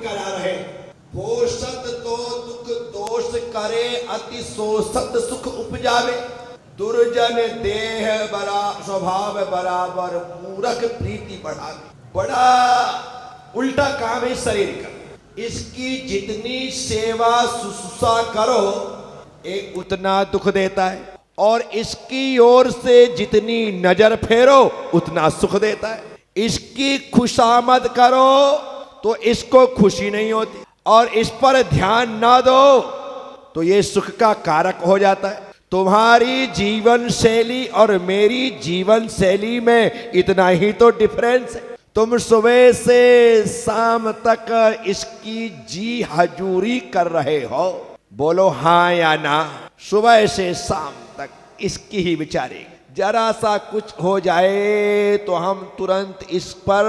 करा रहे। पोषत तो दुख दोष करे, अति शोषत सुख उपजावे। दुर्जन देह बरा स्वभाव बराबर, मूर्ख प्रीति बढ़ावे। बड़ा उल्टा काम है शरीर का। इसकी जितनी सेवा शुश्रूषा करो एक उतना दुख देता है, और इसकी ओर से जितनी नजर फेरो उतना सुख देता है। इसकी खुशामद करो तो इसको खुशी नहीं होती, और इस पर ध्यान ना दो तो ये सुख का कारक हो जाता है। तुम्हारी जीवन शैली और मेरी जीवन शैली में इतना ही तो डिफरेंस है। तुम सुबह से शाम तक इसकी जी हजूरी कर रहे हो, बोलो हाँ या ना। सुबह से शाम तक इसकी ही विचारे, जरा सा कुछ हो जाए तो हम तुरंत इस पर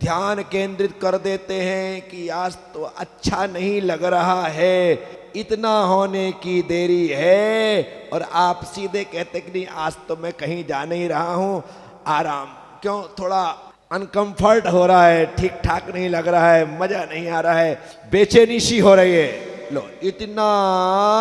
ध्यान केंद्रित कर देते हैं कि आज तो अच्छा नहीं लग रहा है, इतना होने की देरी है, और आप सीधे कहते कि नहीं आज तो मैं कहीं जा नहीं रहा हूं, आराम। क्यों? थोड़ा अनकंफर्ट हो रहा है, ठीक ठाक नहीं लग रहा है, मजा नहीं आ रहा है, बेचैनी सी हो रही है। लो, इतना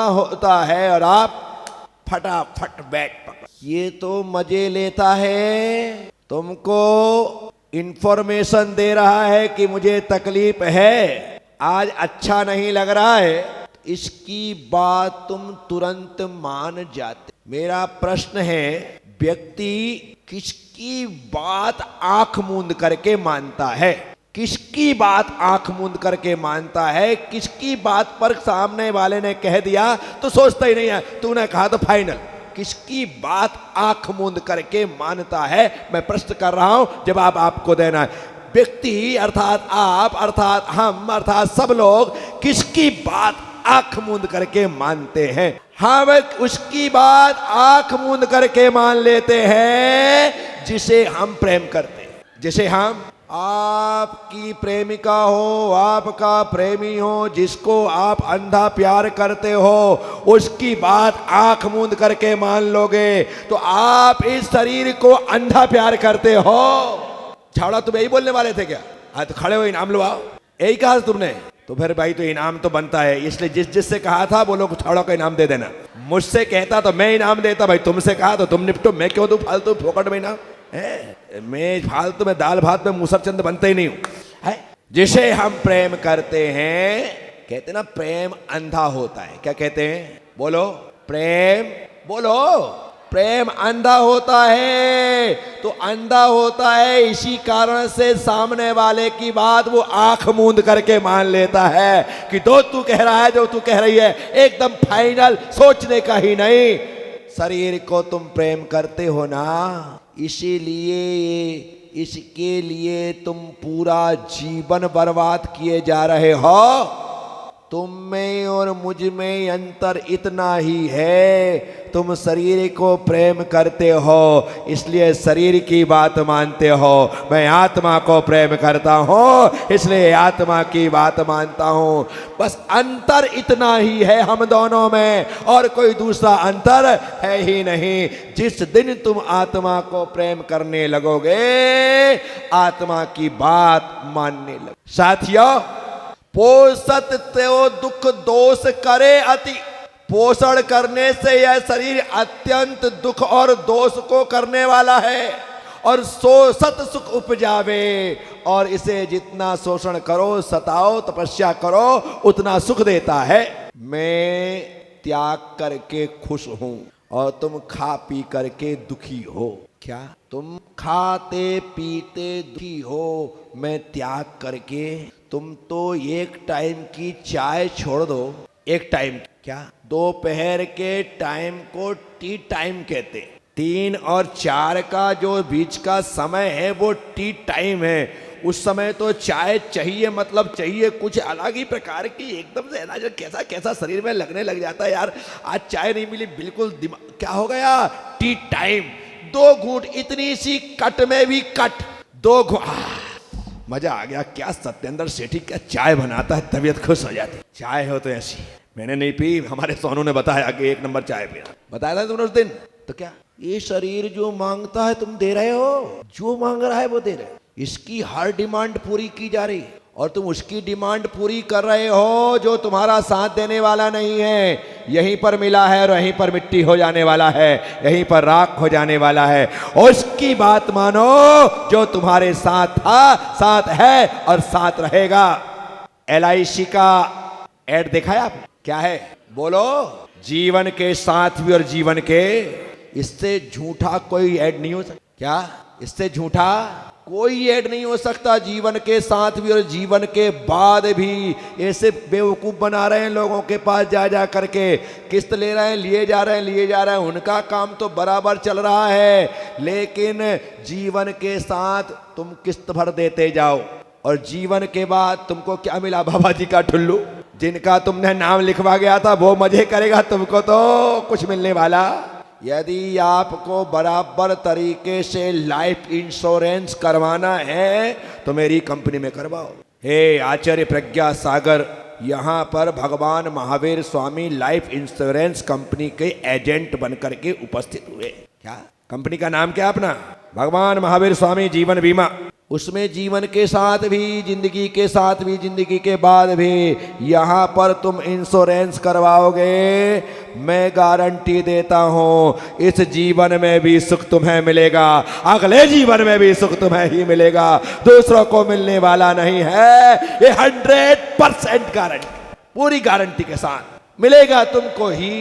होता है और आप फटाफट बैठ पकड़। ये तो मजे लेता है, तुमको इंफॉर्मेशन दे रहा है कि मुझे तकलीफ है, आज अच्छा नहीं लग रहा है, इसकी बात तुम तुरंत मान जाते। मेरा प्रश्न है, व्यक्ति किसकी बात आंख मूंद करके मानता है? किसकी बात आंख मूंद करके मानता है? किसकी बात पर सामने वाले ने कह दिया तो सोचता ही नहीं है, तूने कहा तो फाइनल। किसकी बात आंख मूंद करके मानता है? मैं प्रश्न कर रहा हूं, जवाब आपको देना है। व्यक्ति अर्थात आप, अर्थात हम, अर्थात सब लोग किसकी बात आंख मूंद करके मानते हैं? हम उसकी बात आंख मूंद करके मान लेते हैं जिसे हम प्रेम करते हैं। जिसे हम, आपकी प्रेमिका हो, आपका प्रेमी हो, जिसको आप अंधा प्यार करते हो, उसकी बात आंख मूंद करके मान लोगे तो आप इस शरीर को अंधा प्यार करते हो। छावड़ा, तुम यही बोलने वाले थे क्या? हाँ तो खड़े हो, इनाम लो आओ, यही कहा तुमने? तो फिर भाई तो इनाम तो बनता है, इसलिए जिससे कहा था वो लोग छावड़ा का इनाम दे देना। मुझसे कहता तो मैं इनाम देता, भाई तुमसे कहा तो तुम निपटो, मैं क्यों दूं फालतू फोकट में इनाम है? मैं फालतू में दाल भात में मूसर चंद बनते ही नहीं हूं है। जिसे हम प्रेम करते हैं, कहते ना प्रेम अंधा होता है। क्या कहते हैं? बोलो प्रेम, बोलो प्रेम अंधा होता है। तो अंधा होता है इसी कारण से सामने वाले की बात वो आंख मूंद करके मान लेता है कि दो तू कह रहा है, जो तू कह रही है एकदम फाइनल, सोचने का ही नहीं। शरीर को तुम प्रेम करते हो ना, इसीलिए इसके लिए तुम पूरा जीवन बर्बाद किए जा रहे हो। तुम में और मुझ में अंतर इतना ही है, तुम शरीर को प्रेम करते हो इसलिए शरीर की बात मानते हो। मैं आत्मा को प्रेम करता हूं इसलिए आत्मा की बात मानता हूं। बस अंतर इतना ही है हम दोनों में, और कोई दूसरा अंतर है ही नहीं। जिस दिन तुम आत्मा को प्रेम करने लगोगे, आत्मा की बात मानने लगोगे। साथियों, पोषत तो दुख दोष करे अति। पोषण करने से यह शरीर अत्यंत दुख और दोष को करने वाला है, और शोषत सुख उपजावे, और इसे जितना शोषण करो, सताओ, तपस्या करो, उतना सुख देता है। मैं त्याग करके खुश हूं और तुम खा पी करके दुखी हो। क्या तुम खाते पीते दुखी हो, मैं त्याग करके? तुम तो एक टाइम की चाय छोड़ दो, एक टाइम, क्या दोपहर के टाइम को टी टाइम कहते। 3 और 4 का जो बीच का समय है वो टी टाइम है। उस समय तो चाय चाहिए, मतलब चाहिए कुछ अलग ही प्रकार की, एकदम से ना जो कैसा कैसा शरीर में लगने लग जाता है यार। आज चाय नहीं मिली, बिल्कुल दिमाग क्या हो गया? टी टाइम, 2 घूंट, इतनी सी कट में भी कट, 2 घूंट, मजा आ गया। क्या सत्येंद्र सेठी क्या चाय बनाता है, तबीयत खुश हो जाती। चाय हो तो ऐसी, मैंने नहीं पी, हमारे सोनू ने बताया कि 1 नंबर चाय पीना, बताया था तुमने उस दिन। तो क्या ये शरीर जो मांगता है तुम दे रहे हो? जो मांग रहा है वो दे रहे हो। इसकी हर डिमांड पूरी की जा रही, और तुम उसकी डिमांड पूरी कर रहे हो जो तुम्हारा साथ देने वाला नहीं है। यहीं पर मिला है और यहीं पर मिट्टी हो जाने वाला है, यहीं पर राख हो जाने वाला है। उसकी बात मानो जो तुम्हारे साथ था, साथ है और साथ रहेगा। LIC का एड देखा है आपने? क्या है बोलो? जीवन के साथ भी और जीवन के, इससे झूठा कोई ऐड नहीं हो सकता। क्या इससे झूठा कोई ऐड नहीं हो सकता? जीवन के साथ भी और जीवन के बाद भी ऐसे बेवकूफ बना रहे हैं लोगों के पास जा जा करके, किस्त ले रहे हैं, लिए जा रहे हैं, लिए जा रहे हैं। उनका काम तो बराबर चल रहा है, लेकिन जीवन के साथ तुम किस्त भर देते जाओ और जीवन के बाद तुमको क्या मिला? बाबा जी का ठुल्लू। जिनका तुमने नाम लिखवा गया था वो मजे करेगा, तुमको तो कुछ मिलने वाला। यदि आपको बराबर तरीके से लाइफ इंश्योरेंस करवाना है तो मेरी कंपनी में करवाओ। हे आचार्य प्रज्ञा सागर, यहाँ पर भगवान Mahavir Swami life insurance company के एजेंट बनकर के उपस्थित हुए। क्या कंपनी का नाम क्या अपना? भगवान महावीर स्वामी जीवन बीमा। उसमें जीवन के साथ भी, जिंदगी के साथ भी, जिंदगी के बाद भी यहाँ पर तुम इंश्योरेंस करवाओगे, मैं गारंटी देता हूँ इस जीवन में भी सुख तुम्हें मिलेगा, अगले जीवन में भी सुख तुम्हें ही मिलेगा, दूसरों को मिलने वाला नहीं है। ये 100% गारंटी, पूरी गारंटी के साथ मिलेगा तुमको ही।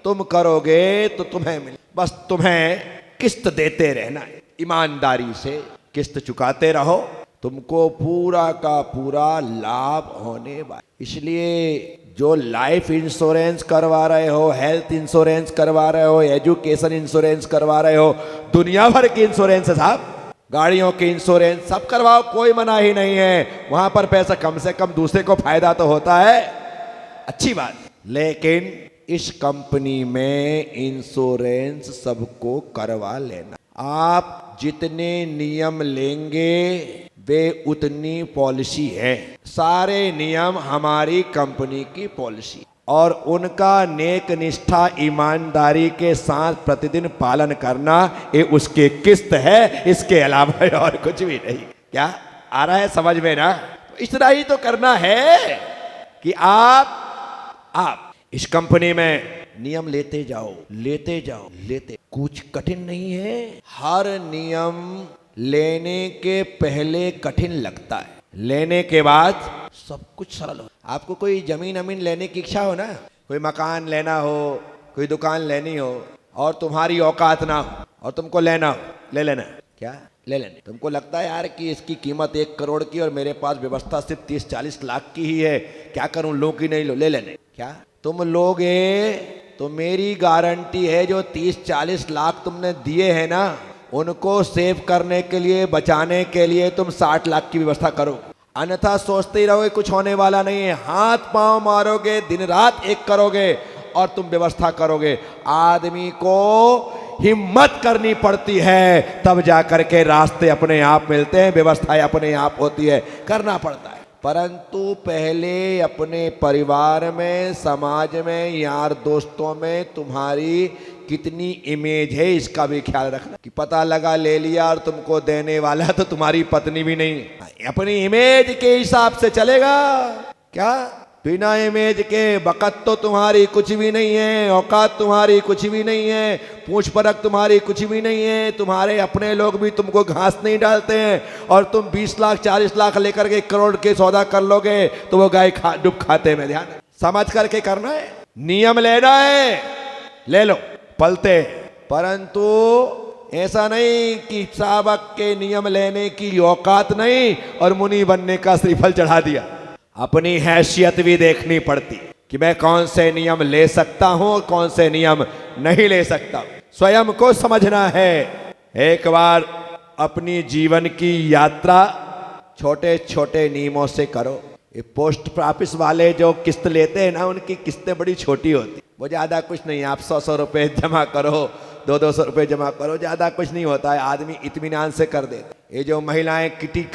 तुम करोगे तो तुम्हें मिले, बस तुम्हें किस्त देते रहना है, ईमानदारी से किस्त चुकाते रहो, तुमको पूरा का पूरा लाभ होने वाला। इसलिए जो लाइफ इंश्योरेंस करवा रहे हो, हेल्थ इंश्योरेंस करवा रहे हो, एजुकेशन इंश्योरेंस करवा रहे हो, दुनिया भर की इंश्योरेंस है साहब, गाड़ियों की इंश्योरेंस सब करवाओ, कोई मना ही नहीं है। वहां पर पैसा कम से कम दूसरे को फायदा तो होता है, अच्छी बात। लेकिन इस कंपनी में इंश्योरेंस सबको करवा लेना। आप जितने नियम लेंगे वे उतनी पॉलिसी है। सारे नियम हमारी कंपनी की पॉलिसी और उनका नेक निष्ठा ईमानदारी के साथ प्रतिदिन पालन करना, ये उसके किस्त है, इसके अलावा और कुछ भी नहीं। क्या आ रहा है समझ में ना? इस तरह ही तो करना है कि आप इस कंपनी में नियम लेते जाओ, लेते जाओ, लेते, कुछ कठिन नहीं है। हर नियम लेने के पहले कठिन लगता है, लेने के बाद सब कुछ सरल हो। आपको कोई जमीन अमीन लेने की इच्छा हो ना, कोई मकान लेना हो, कोई दुकान लेनी हो और तुम्हारी औकात ना हो और तुमको लेना हो, ले लेना। क्या ले लेने? तुमको लगता है यार कि इसकी कीमत 1 करोड़ की और मेरे पास व्यवस्था सिर्फ 30-40 लाख की ही है, क्या करूं, लो कि नहीं लो? ले लेने। क्या तुम लोगे तो मेरी गारंटी है जो 30-40 लाख तुमने दिए हैं ना, उनको सेव करने के लिए, बचाने के लिए तुम 60 लाख की व्यवस्था करो। अन्यथा सोचते ही रहोगे कुछ होने वाला नहीं है, हाथ पांव मारोगे, दिन रात एक करोगे और तुम व्यवस्था करोगे। आदमी को हिम्मत करनी पड़ती है, तब जाकर के रास्ते अपने आप मिलते हैं, व्यवस्थाएं अपने आप होती है, करना पड़ता है। परंतु पहले अपने परिवार में, समाज में, यार दोस्तों में तुम्हारी कितनी इमेज है इसका भी ख्याल रखना। कि पता लगा ले लिया और तुमको देने वाला तो तुम्हारी पत्नी भी नहीं, अपनी इमेज के हिसाब से चलेगा। क्या बिना इमेज के बकत तो तुम्हारी कुछ भी नहीं है, औकात तुम्हारी कुछ भी नहीं है, पूछ परख तुम्हारी कुछ भी नहीं है। तुम्हारे अपने लोग भी तुमको घास नहीं डालते हैं और तुम 20 लाख 40 लाख लेकर के 1 करोड़ के सौदा कर लोगे तो वो गाय डूब खाते में। ध्यान समझ करके करना है, नियम लेना है, ले लो, पलते। परंतु ऐसा नहीं कि साबक के नियम लेने की औकात नहीं और मुनि बनने का श्रीफल चढ़ा दिया। अपनी हैसियत भी देखनी पड़ती कि मैं कौन से नियम ले सकता हूं और कौन से नियम नहीं ले सकता, स्वयं को समझना है। एक बार अपनी जीवन की यात्रा छोटे छोटे नियमों से करो। ये पोस्ट ऑफिस वाले जो किस्त लेते हैं ना, उनकी किस्तें बड़ी छोटी होती, वो ज़्यादा कुछ नहीं। आप 100 रुपये जमा करो, 200 रुपये जमा करो, ज़्यादा कुछ नहीं होता है, आदमी इत्मीनान से कर देते। ये जो महिलाएं किटी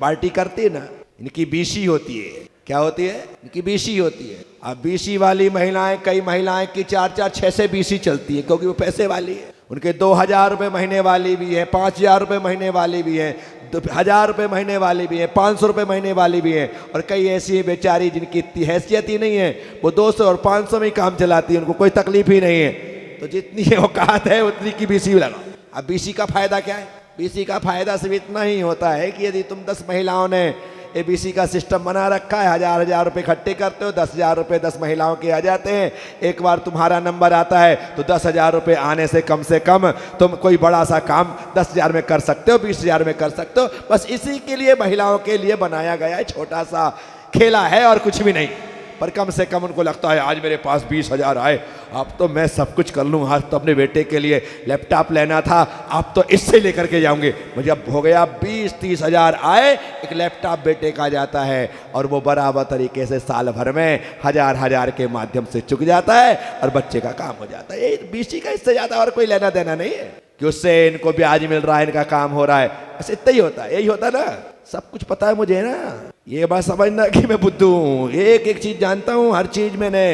पार्टी करती है ना, इनकी बीसी होती है। क्या होती है? इनकी बीसी होती है। अब बीसी वाली महिलाएं, कई महिलाएं की 4-4-6 बीसी चलती है, क्योंकि वो पैसे वाली है। उनके 2000 रुपये महीने वाली भी है, 5000 रुपये महीने वाली भी है। तो 1000 रुपये महीने वाली भी है, 500 रुपये महीने वाली भी है, और कई ऐसी है बेचारी जिनकी इतनी हैसियत ही नहीं है, वो 200 और 500 में ही काम चलाती है, उनको कोई तकलीफ ही नहीं है। तो जितनी औकात है उतनी की बीसी लगाओ। अब बीसी का फायदा क्या है? बीसी का फायदा सिर्फ इतना ही होता है कि यदि तुम 10 महिलाओं ने एबीसी का सिस्टम बना रखा है, 1000 रुपये इकट्ठे करते हो, 10,000 रुपये 10 महिलाओं के आ जाते हैं, एक बार तुम्हारा नंबर आता है तो 10,000 रुपये आने से कम तुम कोई बड़ा सा काम 10,000 में कर सकते हो, 20,000 में कर सकते हो। बस इसी के लिए महिलाओं के लिए बनाया गया है, छोटा सा खेला है और कुछ भी नहीं। पर कम से कम उनको लगता है आज मेरे पास 20,000 आए, अब तो मैं सब कुछ कर लूँ। आज तो अपने बेटे के लिए लैपटॉप लेना था, अब तो इससे लेकर के जाऊंगे। मुझे अब हो गया 20-30 हज़ार आए, एक लैपटॉप बेटे का जाता है और वो बराबर तरीके से साल भर में हजार के माध्यम से चुक जाता है और बच्चे का काम हो जाता है। ये बीसी का इससे ज़्यादा और कोई लेना देना नहीं है कि उससे इनको ब्याज मिल रहा है, इनका काम हो रहा है। बस इतना ही होता है, यही होता है ना। सब कुछ पता है मुझे ना, ये बात समझना कि मैं बुद्धू हूँ, एक एक चीज़ जानता हूँ, हर चीज़ मैंने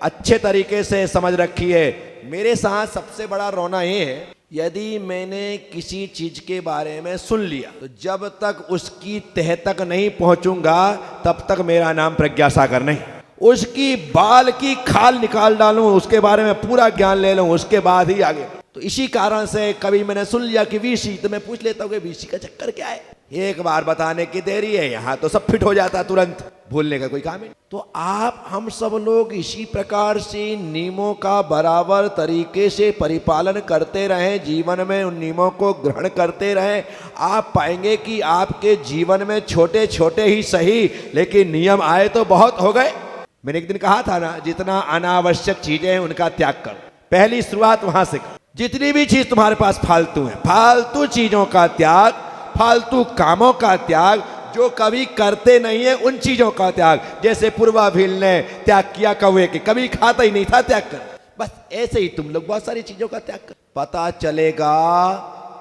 अच्छे तरीके से समझ रखी है। मेरे साथ सबसे बड़ा रोना ये है, यदि मैंने किसी चीज़ के बारे में सुन लिया तो जब तक उसकी तह तक नहीं पहुँचूंगा तब तक मेरा नाम प्रज्ञा सागर नहीं। उसकी बाल की खाल निकाल डालूं, उसके बारे में पूरा ज्ञान ले लूं, उसके बाद ही आगे। तो इसी कारण से कभी मैंने सुन लिया कि वीसी, तो मैं पूछ लेता हूँ कि वीसी का चक्कर क्या है। एक बार बताने की देरी है, यहाँ तो सब फिट हो जाता तुरंत, भूलने का कोई काम है। तो आप हम सब लोग इसी प्रकार से नियमों का बराबर तरीके से परिपालन करते रहें, जीवन में उन नियमों को ग्रहण करते रहें। आप पाएंगे कि आपके जीवन में छोटे छोटे ही सही लेकिन नियम आए तो बहुत हो गए। मैंने एक दिन कहा था ना, जितना अनावश्यक चीजें हैं उनका त्याग करो। पहली शुरुआत वहां से करो। जितनी भी चीज तुम्हारे पास फालतू है, फालतू चीजों का त्याग, फालतू कामों का त्याग, जो कभी करते नहीं है उन चीजों का त्याग। जैसे पूर्वाभिल ने त्याग किया कौवे के, कभी खाता ही नहीं था, त्याग कर। बस ऐसे ही तुम लोग बहुत सारी चीजों का त्याग कर। पता चलेगा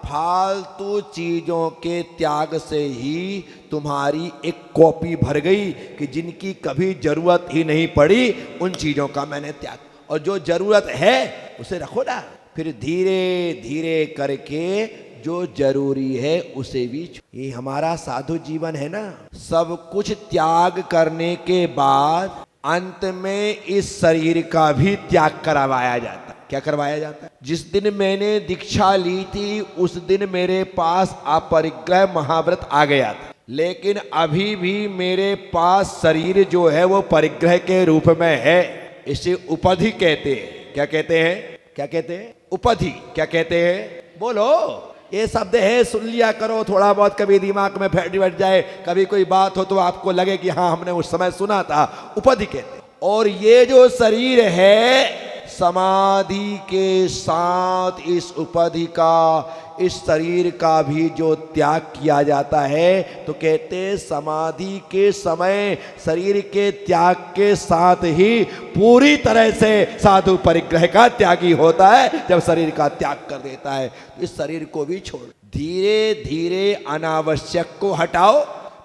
फालतू चीजों के त्याग से ही तुम्हारी एक कॉपी भर गई कि जिनकी कभी जरूरत ही नहीं पड़ी, उन चीजों का मैंने त्याग। और जो जरूरत है उसे रखो ना, फिर धीरे धीरे करके जो जरूरी है उसे भी। ये हमारा साधु जीवन है ना, सब कुछ त्याग करने के बाद अंत में इस शरीर का भी त्याग करवाया जाता है। क्या करवाया जाता है? जिस दिन मैंने दीक्षा ली थी उस दिन मेरे पास अपरिग्रह महाव्रत आ गया था, लेकिन अभी भी मेरे पास शरीर जो है वो परिग्रह के रूप में है। इसे उपाधि कहते हैं। क्या कहते हैं? क्या कहते हैं? उपाधि। क्या कहते हैं? बोलो। ये शब्द है, सुन लिया करो थोड़ा बहुत, कभी दिमाग में बैठ जाए, कभी कोई बात हो तो आपको लगे कि हाँ हमने उस समय सुना था। उपाधि कहते हैं। और ये जो शरीर है, समाधि के साथ इस उपाधि का, इस शरीर का भी जो त्याग किया जाता है, तो कहते हैं समाधि के समय शरीर के त्याग के साथ ही पूरी तरह से साधु परिग्रह का त्यागी होता है। जब शरीर का त्याग कर देता है तो इस शरीर को भी छोड़, धीरे धीरे अनावश्यक को हटाओ,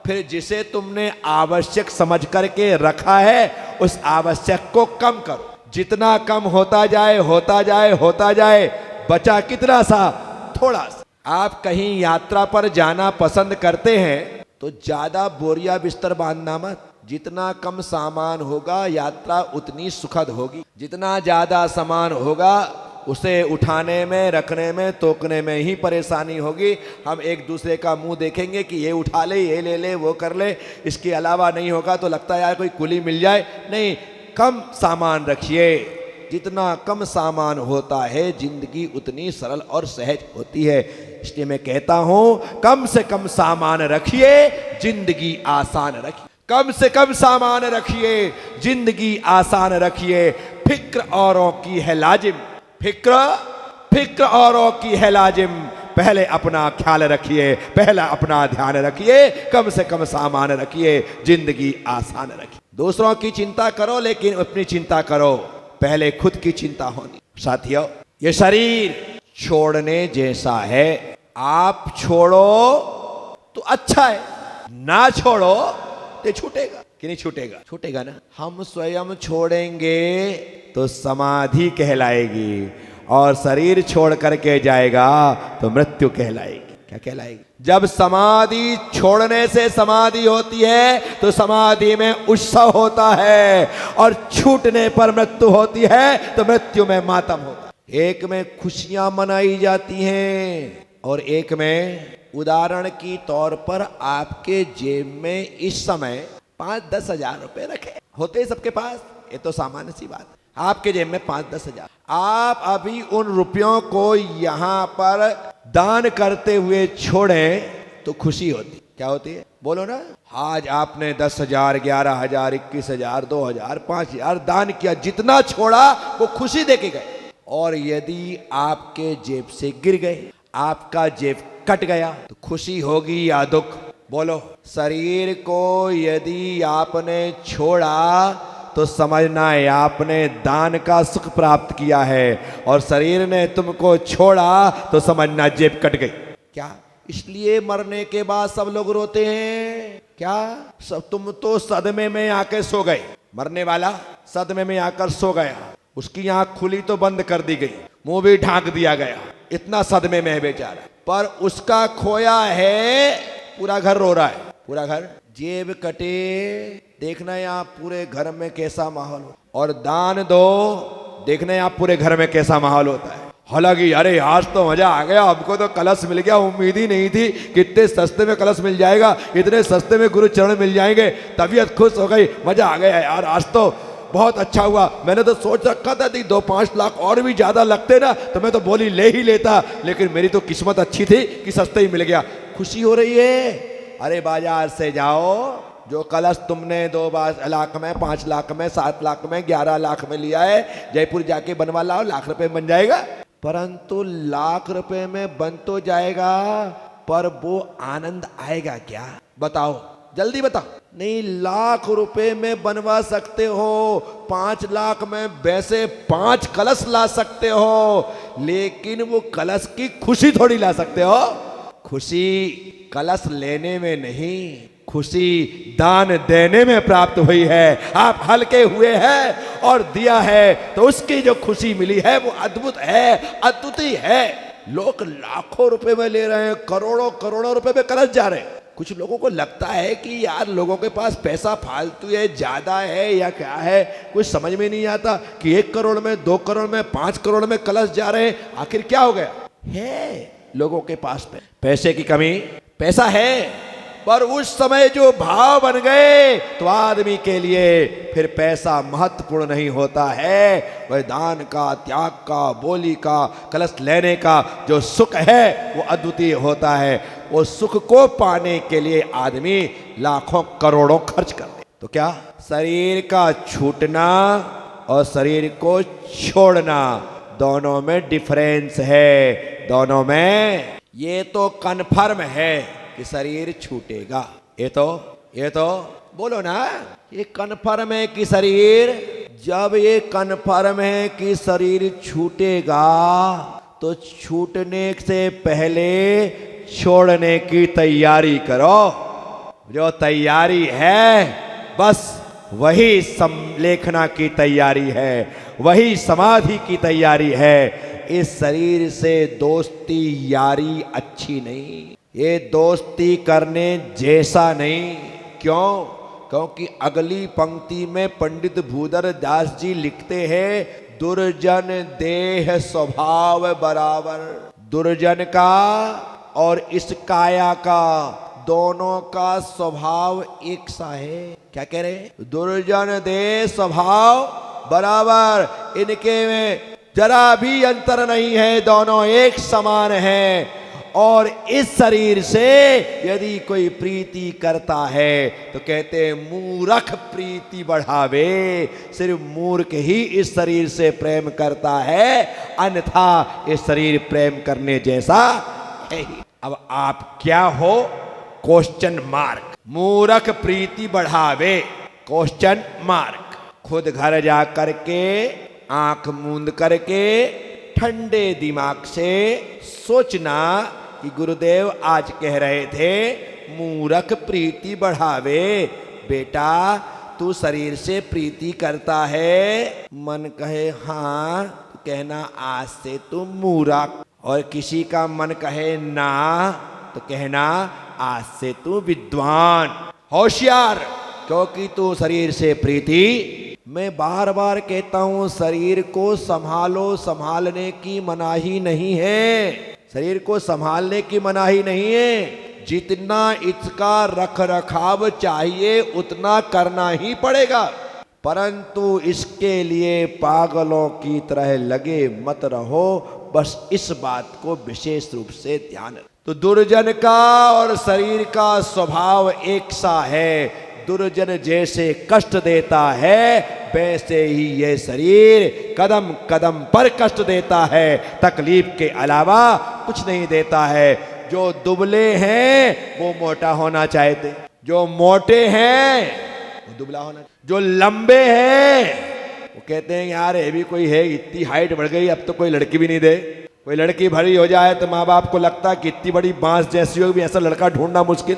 फिर जिसे तुमने आवश्यक समझ करके रखा है उस आवश्यक को कम करो। जितना कम होता जाए होता जाए होता जाए, बचा कितना सा? थोड़ा सा। आप कहीं यात्रा पर जाना पसंद करते हैं तो ज्यादा बोरिया बिस्तर बांधना मत। जितना कम सामान होगा यात्रा उतनी सुखद होगी। जितना ज्यादा सामान होगा उसे उठाने में, रखने में, तोकने में ही परेशानी होगी। हम एक दूसरे का मुंह देखेंगे कि ये उठा ले, ये ले ले, वो कर ले, इसके अलावा नहीं होगा तो लगता है यार कोई कुली मिल जाए। नहीं, कम सामान रखिए। जितना कम सामान होता है जिंदगी उतनी सरल और सहज होती है। इसलिए मैं कहता हूं कम से कम सामान रखिए, जिंदगी आसान रखिए। कम से कम सामान रखिए, जिंदगी आसान रखिए। फिक्र औरों की है लाजिम, फिक्र औरों की है लाजिम। पहले अपना ख्याल रखिए, पहला अपना ध्यान रखिए, कम से कम सामान रखिए, जिंदगी आसान रखिए। दूसरों की चिंता करो लेकिन अपनी चिंता करो, पहले खुद की चिंता होनी। साथियों, ये शरीर छोड़ने जैसा है। आप छोड़ो तो अच्छा है, ना छोड़ो तो छूटेगा कि नहीं छूटेगा? छूटेगा ना। हम स्वयं छोड़ेंगे तो समाधि कहलाएगी और शरीर छोड़ करके जाएगा तो मृत्यु कहलाएगी। क्या कहलाएगी? जब समाधि छोड़ने से समाधि होती है तो समाधि में उत्सव होता है, और छूटने पर मृत्यु होती है तो मृत्यु में मातम होता है। एक में खुशियां मनाई जाती हैं और एक में, उदाहरण की तौर पर आपके जेब में इस समय 5-10 हजार रुपए रखे होते हैं सबके पास, ये तो सामान्य सी बात है। आपके जेब में 5-10 हजार, आप अभी उन रुपयों को यहां पर दान करते हुए छोड़ें तो खुशी होती, क्या होती है? बोलो ना। आज आपने 10,000, 11,000, 21,000, 2,000, 5,000 दान किया, जितना छोड़ा वो खुशी देके गए। और यदि आपके जेब से गिर गए, आपका जेब कट गया, तो खुशी होगी या दुख? बोलो। शरीर को यदि आपने छोड़ा तो समझना है आपने दान का सुख प्राप्त किया है, और शरीर ने तुमको छोड़ा तो समझना जेब कट गई। क्या? इसलिए मरने के बाद सब लोग रोते हैं। क्या? सब तुम तो सदमे में आके सो गए। मरने वाला सदमे में आकर सो गया, उसकी आंख खुली तो बंद कर दी गई, मुंह भी ढांक दिया गया, इतना सदमे में है बेचारा। पर उसका खोया है, पूरा घर रो रहा है, पूरा घर। जेब कटे, देखना यहाँ पूरे घर में कैसा माहौल हो, और दान दो, देखना यहाँ पूरे घर में कैसा माहौल होता है। हालांकि अरे आज तो मजा आ गया, हमको तो कलश मिल गया, उम्मीद ही नहीं थी कितने सस्ते में कलश मिल जाएगा, इतने सस्ते में गुरु चरण मिल जाएंगे, तबीयत खुश हो गई, मजा आ गया यार, आज तो बहुत अच्छा हुआ। मैंने तो सोच रखा था 2-5 लाख और भी ज्यादा लगते ना तो मैं तो बोली ले ही लेता, लेकिन मेरी तो किस्मत अच्छी थी कि सस्ते ही मिल गया। खुशी हो रही है। अरे बाजार से जाओ, जो कलश तुमने 2 लाख में, 5 लाख में, 7 लाख में, 11 लाख में लिया है, जयपुर जाके बनवा लाओ, लाख रुपए बन जाएगा। परंतु लाख रुपए में बन तो जाएगा, पर वो आनंद आएगा क्या? बताओ, जल्दी बताओ। नहीं, लाख रुपए में बनवा सकते हो, 5 लाख में वैसे 5 कलश ला सकते हो, लेकिन वो कलश की खुशी थोड़ी ला सकते हो। खुशी कलश लेने में नहीं, खुशी दान देने में प्राप्त हुई है। आप हल्के हुए हैं और दिया है तो उसकी जो खुशी मिली है वो अद्भुत है, अद्वितीय है। लोग लाखों रुपए में ले रहे हैं, करोड़ों करोड़ों रुपए में कलश जा रहे हैं। कुछ लोगों को लगता है कि यार लोगों के पास पैसा फालतू है, ज्यादा है या क्या है, कुछ समझ में नहीं आता कि 1 करोड़ में, 2 करोड़ में, 5 करोड़ में कलश जा रहे हैं। आखिर क्या हो गया? है लोगों के पास पैसे की कमी, पैसा है, पर उस समय जो भाव बन गए तो आदमी के लिए फिर पैसा महत्वपूर्ण नहीं होता है। वह दान का, त्याग का, बोली का, कलश लेने का जो सुख है वो अद्वितीय होता है। वो सुख को पाने के लिए आदमी लाखों करोड़ों खर्च कर दे। तो क्या शरीर का छूटना और शरीर को छोड़ना, दोनों में डिफरेंस है। दोनों में ये तो कन्फर्म है कि शरीर छूटेगा, ये तो बोलो ना, ये कन्फर्म है कि शरीर, जब ये कन्फर्म है कि शरीर छूटेगा तो छूटने से पहले छोड़ने की तैयारी करो। जो तैयारी है बस वही समलेखना की तैयारी है, वही समाधि की तैयारी है। इस शरीर से दोस्ती यारी अच्छी नहीं, ये दोस्ती करने जैसा नहीं। क्यों? क्योंकि अगली पंक्ति में पंडित भूधर दास जी लिखते हैं, दुर्जन देह स्वभाव बराबर। दुर्जन का और इस काया का, दोनों का स्वभाव एक सा है। क्या कह रहे हैं? दुर्जन देह स्वभाव बराबर, इनके में जरा भी अंतर नहीं है, दोनों एक समान हैं। और इस शरीर से यदि कोई प्रीति करता है तो कहते हैं मूर्ख प्रीति बढ़ावे। सिर्फ मूर्ख ही इस शरीर से प्रेम करता है, अन्यथा इस शरीर प्रेम करने जैसा है ही। अब आप क्या हो? Question mark. मूर्ख प्रीति बढ़ावे, क्वेश्चन मार्क। खुद घर जा करके आंख मूंद करके ठंडे दिमाग से सोचना कि गुरुदेव आज कह रहे थे मूर्ख प्रीति बढ़ावे। बेटा तू शरीर से प्रीति करता है, मन कहे हाँ, कहना आज से तू मूर्ख। और किसी का मन कहे ना, तो कहना आज से तू विद्वान होशियार, क्योंकि तू शरीर से प्रीति। मैं बार बार कहता हूं शरीर को संभालो, संभालने की मनाही नहीं है, शरीर को संभालने की मनाही नहीं है। जितना इसका रख रखाव चाहिए उतना करना ही पड़ेगा, परंतु इसके लिए पागलों की तरह लगे मत रहो। बस इस बात को विशेष रूप से ध्यान रखो। तो दुर्जन का और शरीर का स्वभाव एक सा है। दुर्जन जैसे कष्ट देता है वैसे ही ये शरीर कदम कदम पर कष्ट देता है, तकलीफ के अलावा कुछ नहीं देता है। जो दुबले हैं वो मोटा होना चाहते, जो मोटे हैं वो दुबला होना, जो लंबे हैं वो कहते हैं यार ये भी कोई है, इतनी हाइट बढ़ गई अब तो कोई लड़की भी नहीं दे। कोई लड़की भरी हो जाए तो माँ बाप को लगता है कि इतनी बड़ी बांस जैसी हो भी ऐसा लड़का ढूंढना मुश्किल।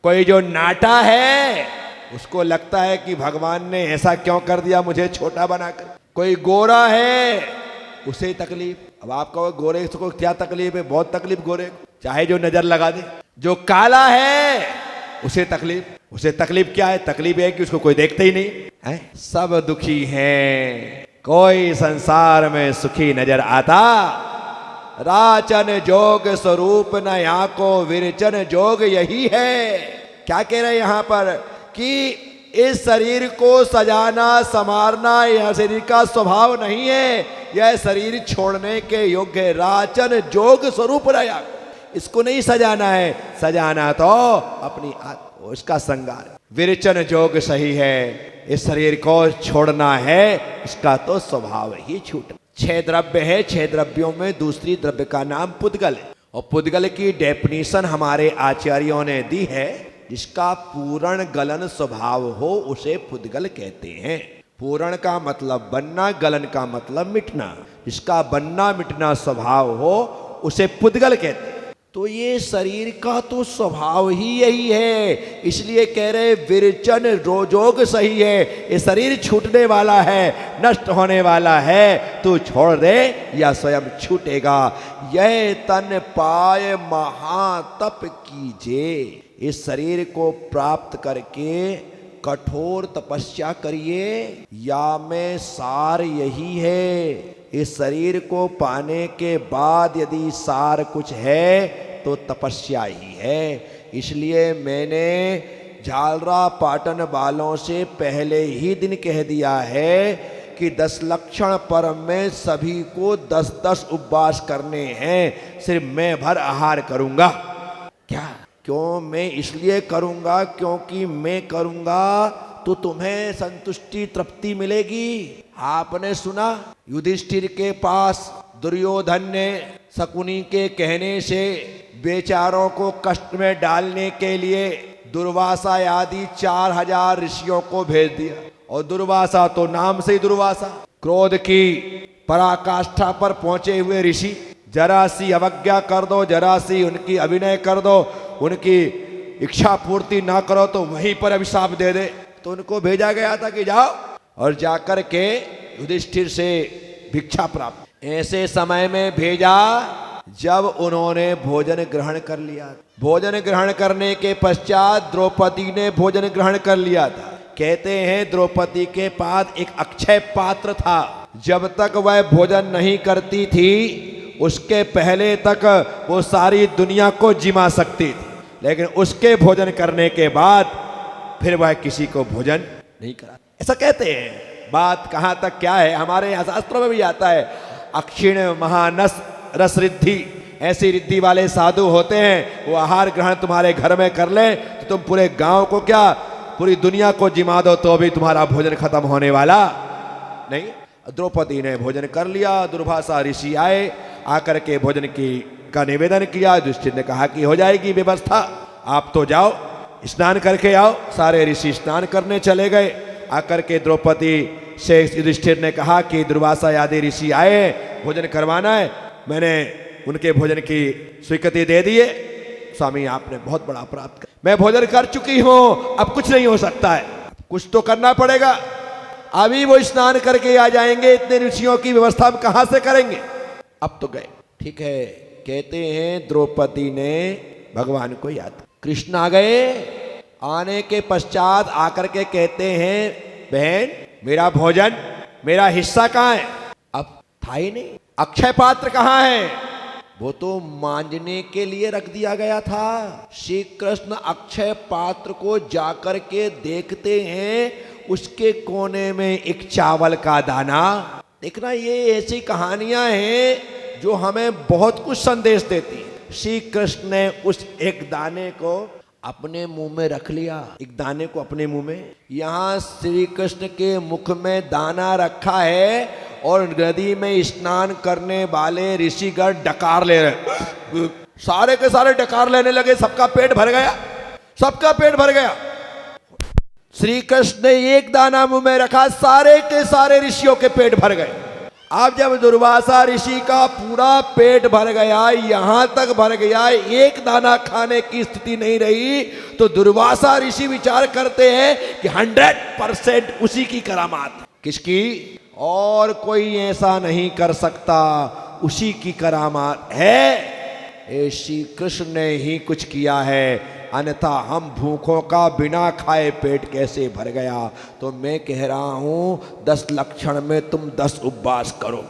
कोई जो नाटा है उसको लगता है कि भगवान ने ऐसा क्यों कर दिया मुझे छोटा बनाकर। कोई गोरा है उसे तकलीफ। अब आप कहो गोरे को क्या तकलीफ है, बहुत तकलीफ गोरे को, चाहे जो नजर लगा दे। जो काला है उसे तकलीफ, उसे तकलीफ क्या है, तकलीफ है कि उसको कोई देखते ही नहीं है। सब दुखी हैं, कोई संसार में सुखी नजर आता। राचन जोग स्वरूप न यहाँ को विरचन जोग यही है। क्या कह रहे हैं यहाँ पर कि इस शरीर को सजाना संवारना यह शरीर का स्वभाव नहीं है, यह शरीर छोड़ने के योग्य राचन जोग स्वरूप रहा। इसको नहीं सजाना है, सजाना तो अपनी उसका श्रृंगार। विरचन जोग सही है, इस शरीर को छोड़ना है, इसका तो स्वभाव ही छूट। 6 द्रव्य है, 6 द्रव्यों में दूसरी द्रव्य का नाम पुद्गल है। और पुद्गल की डेफिनेशन हमारे आचार्यों ने दी है, जिसका पूर्ण गलन स्वभाव हो उसे पुद्गल कहते हैं। पूर्ण का मतलब बनना, गलन का मतलब मिटना। जिसका बनना मिटना स्वभाव हो उसे पुद्गल कहते हैं। तो ये शरीर का तो स्वभाव ही यही है, इसलिए कह रहे विरचन रोजोग सही है। ये शरीर छूटने वाला है, नष्ट होने वाला है, तू छोड़ दे या स्वयं छूटेगा। यह तन पाए महातप कीजिए। इस शरीर को प्राप्त करके कठोर तपस्या करिए, या में सार यही है। इस शरीर को पाने के बाद यदि सार कुछ है तो तपस्या ही है। इसलिए मैंने झालरा पाटन वालों से पहले ही दिन कह दिया है कि 10 लक्षण पर्व में सभी को 10-10 उपवास करने हैं, सिर्फ मैं भर आहार करूंगा। क्या क्यों? मैं इसलिए करूंगा क्योंकि मैं करूंगा तो तुम्हें संतुष्टि तृप्ति मिलेगी। आपने सुना युधिष्ठिर के पास दुर्योधन ने शकुनी के कहने से बेचारों को कष्ट में डालने के लिए दुर्वासा आदि 4000 ऋषियों को भेज दिया। और दुर्वासा तो नाम से ही दुर्वासा, क्रोध की पराकाष्ठा पर पहुंचे हुए ऋषि। जरा सी अवज्ञा कर दो, जरा सी उनकी अभिनय कर दो, उनकी इच्छा पूर्ति ना करो तो वहीं पर अभिशाप दे दे। तो उनको भेजा गया था कि जाओ और जाकर के युधिष्ठिर से भिक्षा प्राप्त। ऐसे समय में भेजा जब उन्होंने भोजन ग्रहण कर लिया। भोजन ग्रहण करने के पश्चात द्रौपदी ने भोजन ग्रहण कर लिया था। कहते हैं द्रौपदी के पास एक अक्षय पात्र था। जब तक वह भोजन नहीं करती थी उसके पहले तक वो सारी दुनिया को जिमा सकती थी, लेकिन उसके भोजन करने के बाद फिर वह किसी को भोजन नहीं करा। ऐसा कहते हैं। बात कहाँ तक क्या है, हमारे यहाँ शास्त्रों में भी आता है, अक्षीण महानस रस रिद्धि। ऐसी रिद्धि वाले साधु होते हैं, वो आहार ग्रहण तुम्हारे घर में कर ले तो तुम पूरे गांव को क्या पूरी दुनिया को जिमा दो तो भी तुम्हारा भोजन खत्म होने वाला नहीं। द्रौपदी ने भोजन कर लिया। दुर्वासा ऋषि आए, आकर के भोजन का निवेदन किया। युधिष्ठिर ने कहा कि हो जाएगी व्यवस्था, आप तो जाओ स्नान करके आओ। सारे ऋषि स्नान करने चले गए। आकर के द्रौपदी से युधिष्ठिर ने कहा कि दुर्वासा आदि ऋषि आए, भोजन करवाना है। मैंने उनके भोजन की स्वीकृति दे दी है। स्वामी आपने बहुत बड़ा अपराध किया, मैं भोजन कर चुकी हूं, अब कुछ नहीं हो सकता है, कुछ तो करना पड़ेगा। अभी वो स्नान करके आ जाएंगे, इतने ऋषियों की व्यवस्था हम कहां से करेंगे। अब तो गए। ठीक है। कहते हैं द्रौपदी ने भगवान को याद। कृष्ण आ गए, आने के पश्चात आकर के कहते हैं, बहन मेरा भोजन, मेरा हिस्सा कहाँ है? अब था ही नहीं। अक्षय पात्र कहाँ है? वो तो मांजने के लिए रख दिया गया था। श्री कृष्ण अक्षय पात्र को जाकर के देखते हैं, उसके कोने में एक चावल का दाना। देखना, ये ऐसी कहानियां हैं जो हमें बहुत कुछ संदेश देती हैं। श्री कृष्ण ने उस एक दाने को अपने मुंह में रख लिया, एक दाने को अपने मुंह में। यहां श्री कृष्ण के मुख में दाना रखा है और नदी में स्नान करने वाले ऋषिगण डकार ले रहे, सारे के सारे डकार लेने लगे। सबका पेट भर गया, सबका पेट भर गया। श्री कृष्ण ने एक दाना मुंह में रखा, सारे के सारे ऋषियों के पेट भर गए। अब जब दुर्वासा ऋषि का पूरा पेट भर गया, यहां तक भर गया, एक दाना खाने की स्थिति नहीं रही, तो दुर्वासा ऋषि विचार करते हैं कि 100% उसी की करामात। किसकी? और कोई ऐसा नहीं कर सकता, उसी की करामात है। श्री कृष्ण ने ही कुछ किया है, अन्यथा हम भूखों का बिना खाए पेट कैसे भर गया। तो मैं कह रहा हूं 10 लक्षण में तुम 10 उपवास करो,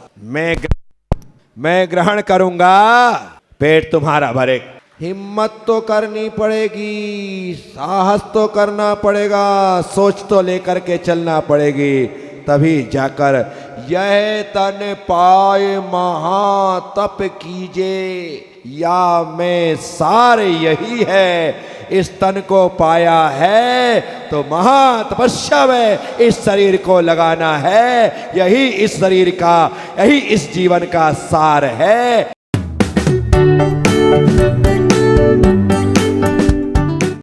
मैं ग्रहण करूंगा, पेट तुम्हारा भरे। हिम्मत तो करनी पड़ेगी, साहस तो करना पड़ेगा, सोच तो लेकर के चलना पड़ेगी, तभी जाकर यह तन पाए महातप कीजे, या में सार यही है। इस तन को पाया है तो महातपस्या में इस शरीर को लगाना है, यही इस शरीर का, यही इस जीवन का सार है।